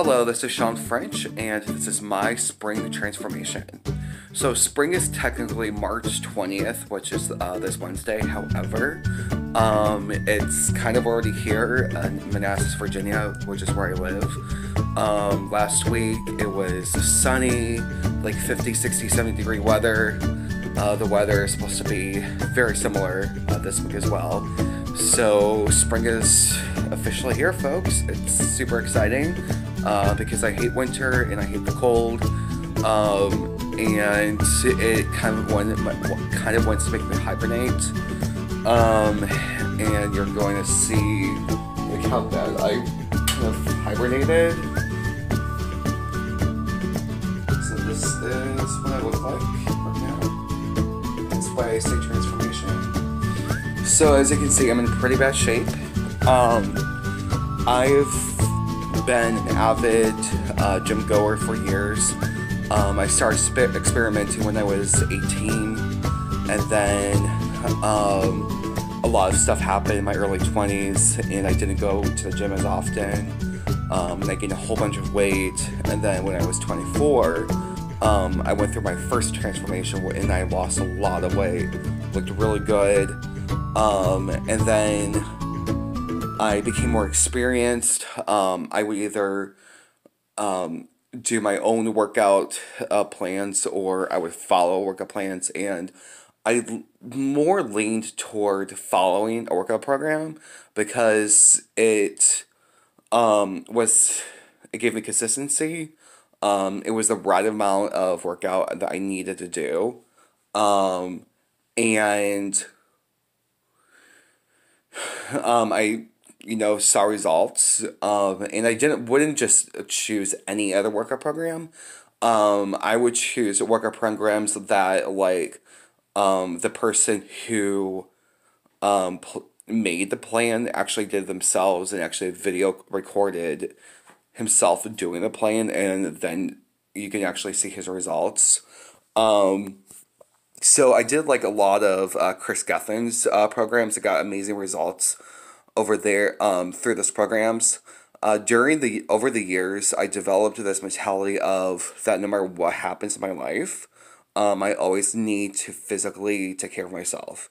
Hello, this is Sean French, and this is my spring transformation. So, spring is technically March 20th, which is this Wednesday. However, it's kind of already here in Manassas, Virginia, which is where I live. Last week it was sunny, like 50, 60, 70 degree weather. The weather is supposed to be very similar this week as well. So, spring is officially here, folks. It's super exciting because I hate winter and I hate the cold. And it kind of wants to make me hibernate. And you're going to see like how bad I kind of hibernated. So this is what I look like right now. That's why I say transformation. So as you can see, I'm in pretty bad shape. I've been an avid gym goer for years. I started experimenting when I was 18, and then a lot of stuff happened in my early 20s, and I didn't go to the gym as often. And I gained a whole bunch of weight, and then when I was 24, I went through my first transformation, and I lost a lot of weight, looked really good, and then I became more experienced. I would either do my own workout plans, or I would follow workout plans, and I more leaned toward following a workout program because it gave me consistency. It was the right amount of workout that I needed to do, and I saw results, and I wouldn't just choose any other workout program. I would choose workout programs that the person who made the plan actually did themselves and actually video recorded himself doing the plan, and then you can actually see his results. So I did like a lot of Chris Gethens programs that got amazing results over there through those programs. Over the years, I developed this mentality of that no matter what happens in my life, I always need to physically take care of myself,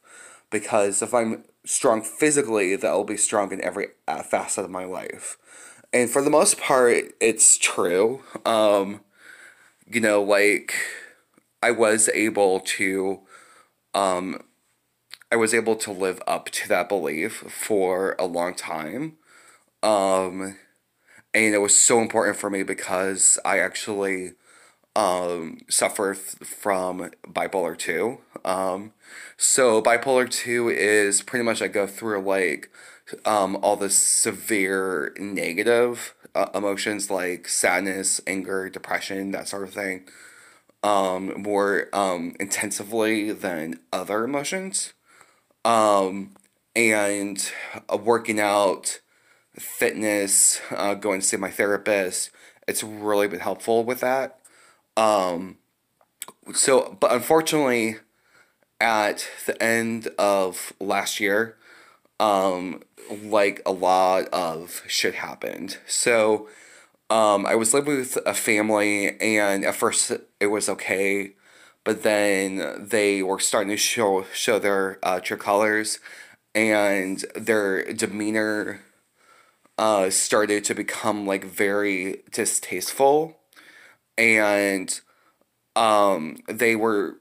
because if I'm strong physically, that will be strong in every facet of my life. And for the most part, it's true. I was able to live up to that belief for a long time. And it was so important for me because I actually suffer from bipolar 2. So bipolar 2 is pretty much I go through all the severe negative emotions like sadness, anger, depression, that sort of thing, more intensively than other emotions. And working out, fitness, going to see my therapist, it's really been helpful with that. But unfortunately, at the end of last year, a lot of shit happened. So, I was living with a family, and at first it was okay, but then they were starting to show their true colors, and their demeanor started to become very distasteful, and they would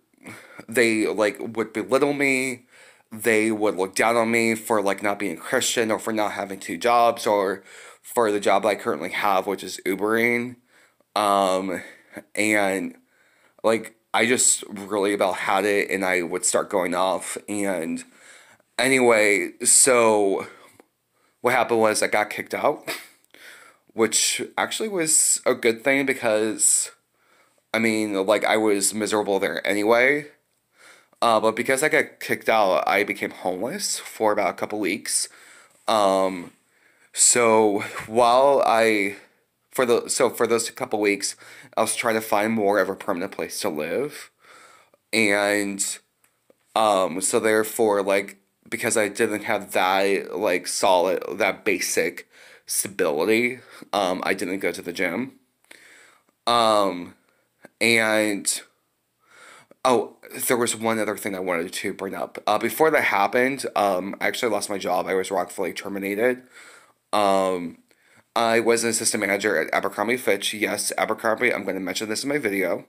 belittle me. They would look down on me for not being Christian, or for not having two jobs, or for the job I currently have, which is Ubering. And I just really about had it, and I would start going off. And anyway, so what happened was I got kicked out, which actually was a good thing because, I was miserable there anyway. But because I got kicked out, I became homeless for about a couple weeks. So for those couple weeks, I was trying to find more of a permanent place to live, and so therefore because I didn't have that solid, that basic stability, I didn't go to the gym. Um, and oh, there was one other thing I wanted to bring up. Before that happened, I actually lost my job. I was wrongfully terminated. Um, I was an assistant manager at Abercrombie Fitch. Yes, Abercrombie. I'm going to mention this in my video.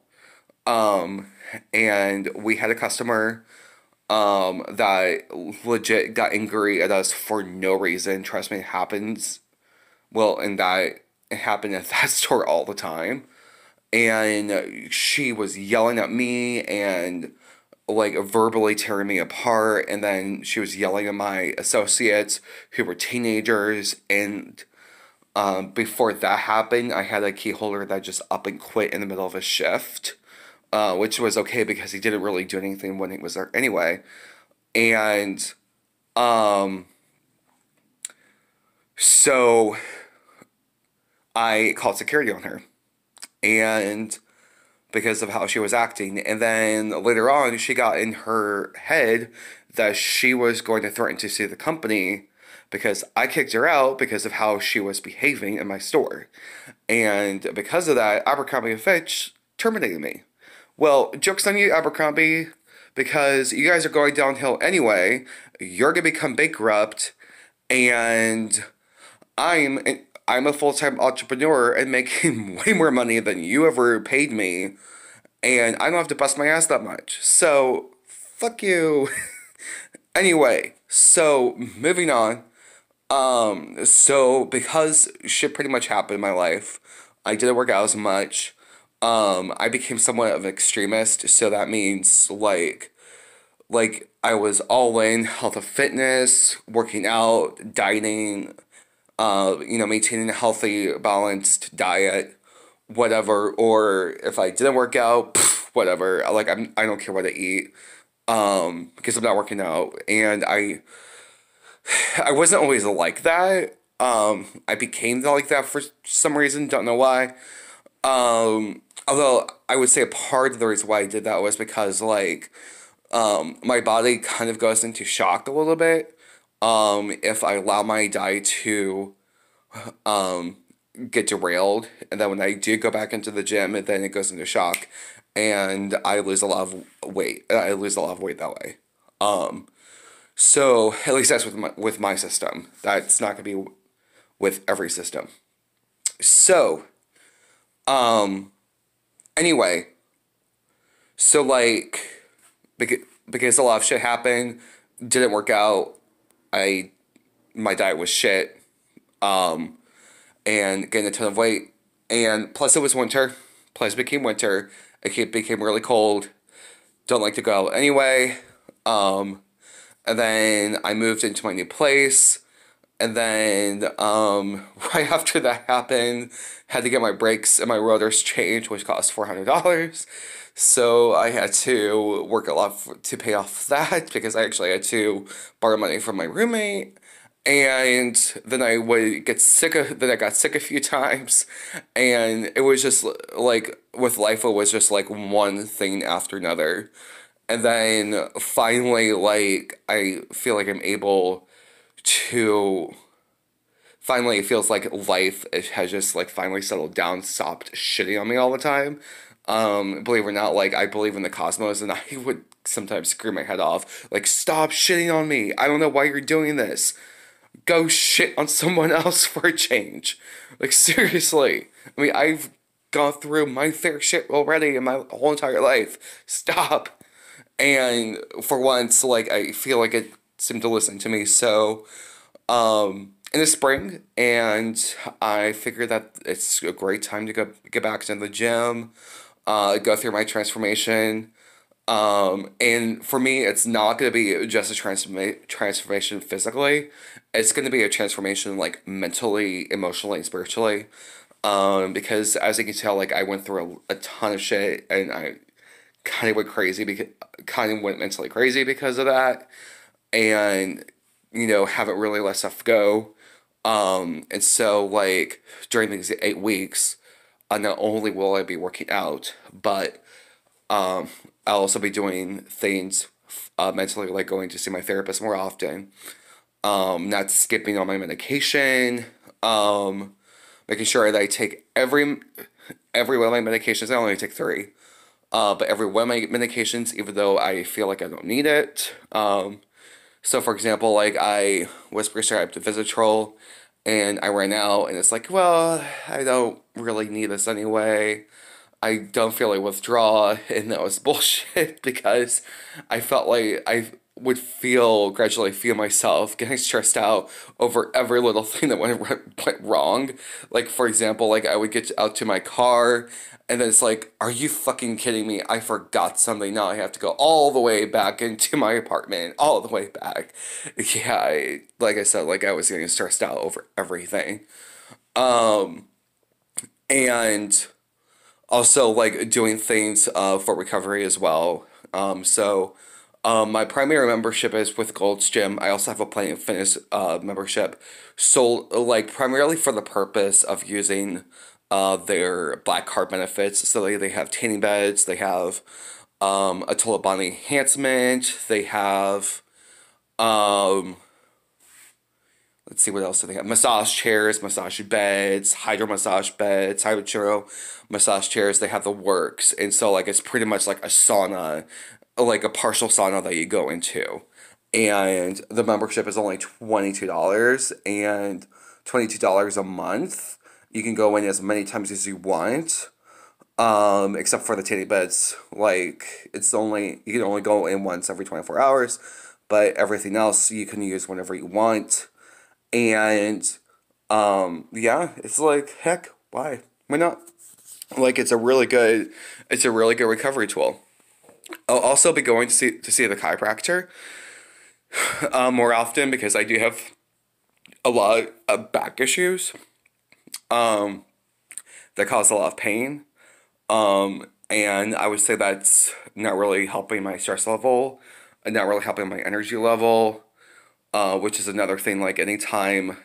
Um, and we had a customer that legit got angry at us for no reason. Trust me, it happens. Well, and that it happened at that store all the time. And she was yelling at me and like verbally tearing me apart. And then she was yelling at my associates who were teenagers. And before that happened, I had a key holder that just up and quit in the middle of a shift, which was okay because he didn't really do anything when he was there anyway. And um, so I called security on her. And because of how she was acting. And then later on, she got in her head that she was going to threaten to sue the company because I kicked her out because of how she was behaving in my store. And because of that, Abercrombie and Fitch terminated me. Well, joke's on you, Abercrombie, because you guys are going downhill anyway. You're going to become bankrupt, and I'm I'm a full-time entrepreneur and making way more money than you ever paid me, and I don't have to bust my ass that much. So, fuck you. Anyway, so moving on. So because shit pretty much happened in my life, I didn't work out as much. I became somewhat of an extremist, so that means like I was all in health and fitness, working out, dieting, maintaining a healthy, balanced diet, whatever. Or if I didn't work out, whatever. I don't care what I eat, because I'm not working out, and I wasn't always like that. I became like that for some reason. Don't know why. Although I would say a part of the reason why I did that was because my body kind of goes into shock a little bit. If I allow my diet to get derailed, and then when I do go back into the gym, and then it goes into shock, and I lose a lot of weight. I lose a lot of weight that way. So at least that's with my system. That's not gonna be with every system. So, anyway, so because a lot of shit happened, didn't work out. My diet was shit. And gained a ton of weight. And plus it was winter. Plus it became winter. It became really cold. Don't like to go out anyway. And then I moved into my new place. And then right after that happened, had to get my brakes and my rotors changed, which cost $400. So I had to work a lot to pay off that because I actually had to borrow money from my roommate. And then I got sick a few times, and it was just like with life, it was just like one thing after another. And then finally, I feel like I'm able to. Finally, it feels like life has just finally settled down, stopped shitting on me all the time. Believe it or not, I believe in the cosmos, and I would sometimes scream my head off, stop shitting on me. I don't know why you're doing this. Go shit on someone else for a change. Seriously. I mean, I've gone through my fair shit already in my whole entire life. Stop. And for once, I feel like it seemed to listen to me. So, in the spring, and I figured that it's a great time to get back to the gym, go through my transformation. And for me, it's not going to be just a transformation physically. It's going to be a transformation mentally, emotionally, and spiritually. Because as you can tell, I went through a ton of shit, and I kind of went mentally crazy because of that, and haven't really let stuff go. And so during these 8 weeks, not only will I be working out, but I'll also be doing things mentally, going to see my therapist more often, not skipping on my medication, Making sure that I take every one of my medications. I only take three, but every one of my medications, even though I feel like I don't need it. So for example, like I was prescribed Vivitrol, and I ran out, and it's like, well, I don't really need this anyway. I don't feel like withdraw, and that was bullshit because I felt like I would gradually feel myself getting stressed out over every little thing that went wrong. Like, for example, like I would get out to my car, and then it's like, are you fucking kidding me? I forgot something. Now I have to go all the way back into my apartment, all the way back. Yeah, like I said, like I was getting stressed out over everything. And also like doing things for recovery as well. My primary membership is with Gold's Gym. I also have a Planet Fitness membership, so like primarily for the purpose of using their black card benefits. So they have tanning beds, they have a total body enhancement, they have um, let's see what else do they have. Massage chairs, massage beds, hydro massage chairs. They have the works, and so like it's pretty much like a sauna, like a partial sauna that you go into, and the membership is only $22 and $22 a month. You can go in as many times as you want. Except for the titty beds, like you can only go in once every 24 hours, but everything else you can use whenever you want. And yeah, it's like, heck, why not? Like it's a really good recovery tool. I'll also be going to see the chiropractor more often because I do have a lot of back issues that cause a lot of pain. And I would say that's not really helping my stress level, and not really helping my energy level, which is another thing. Like anytime,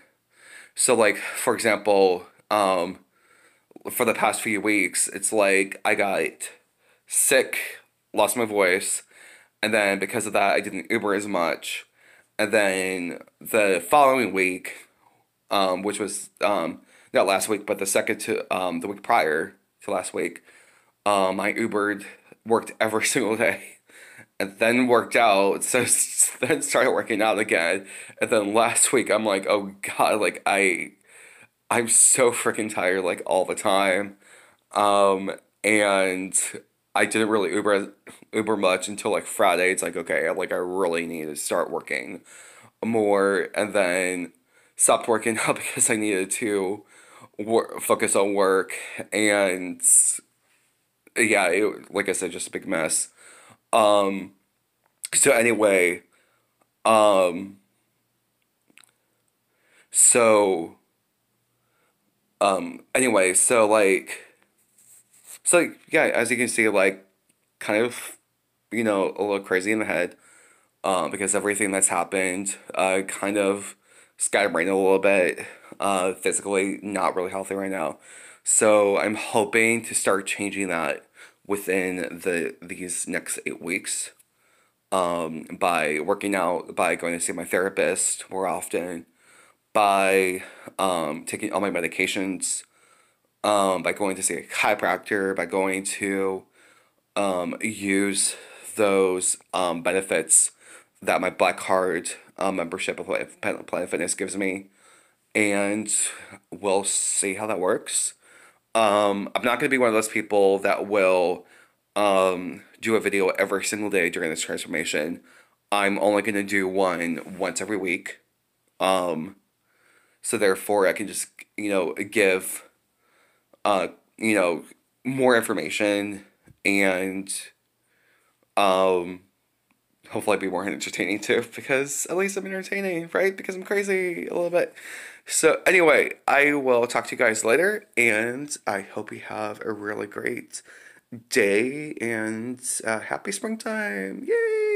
so like for example, for the past few weeks, it's like I got sick, lost my voice, and then because of that, I didn't Uber as much. And then the following week, which was not last week, but the week prior to last week, I Ubered, worked every single day, and then worked out. So then started working out again, and then last week I'm like, oh god, like I'm so freaking tired like all the time. And I didn't really Uber much until like Friday. It's like, okay, like I really need to start working more, and then stopped working out because I needed to focus on work. And yeah, like I said, just a big mess. Um, so anyway, um, so anyway, so yeah, as you can see, like kind of, a little crazy in the head, because everything that's happened, kind of scatterbrained a little bit, physically not really healthy right now. So I'm hoping to start changing that within these next 8 weeks, by working out, by going to see my therapist more often, by taking all my medications, by going to see a chiropractor, by going to use those benefits that my Black Card membership of Planet Fitness gives me, and we'll see how that works. I'm not going to be one of those people that will do a video every single day during this transformation. I'm only going to do one once every week. So therefore, I can just, give, uh, you know, more information, and um, hopefully be more entertaining too, because at least I'm entertaining, right? Because I'm crazy a little bit. So anyway, I will talk to you guys later, and I hope you have a really great day, and happy springtime. Yay!